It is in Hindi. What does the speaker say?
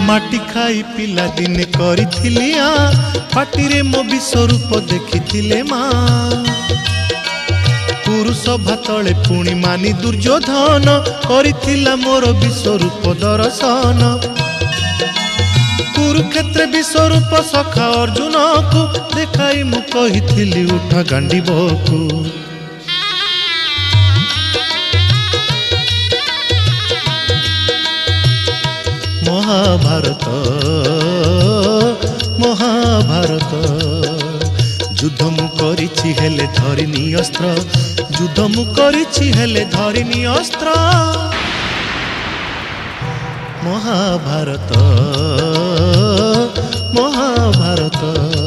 माटी खाई पिला दिने करिथिली पाटिरे मो विश्वरूप देखिथिले माँ पुरुष भातले पुणी मानी दुर्योधन करिथिला मोर विश्वरूप दर्शन कुरुक्षेत्र विश्वरूप सखा अर्जुन को देखाई मु कहिथिली उठा गांडीबकु महाभारत महाभारत युद्ध मु करिछि हेले धरिनी अस्त्र युद्ध मु करिछि हेले धरिनी अस्त्र महाभारत महाभारत।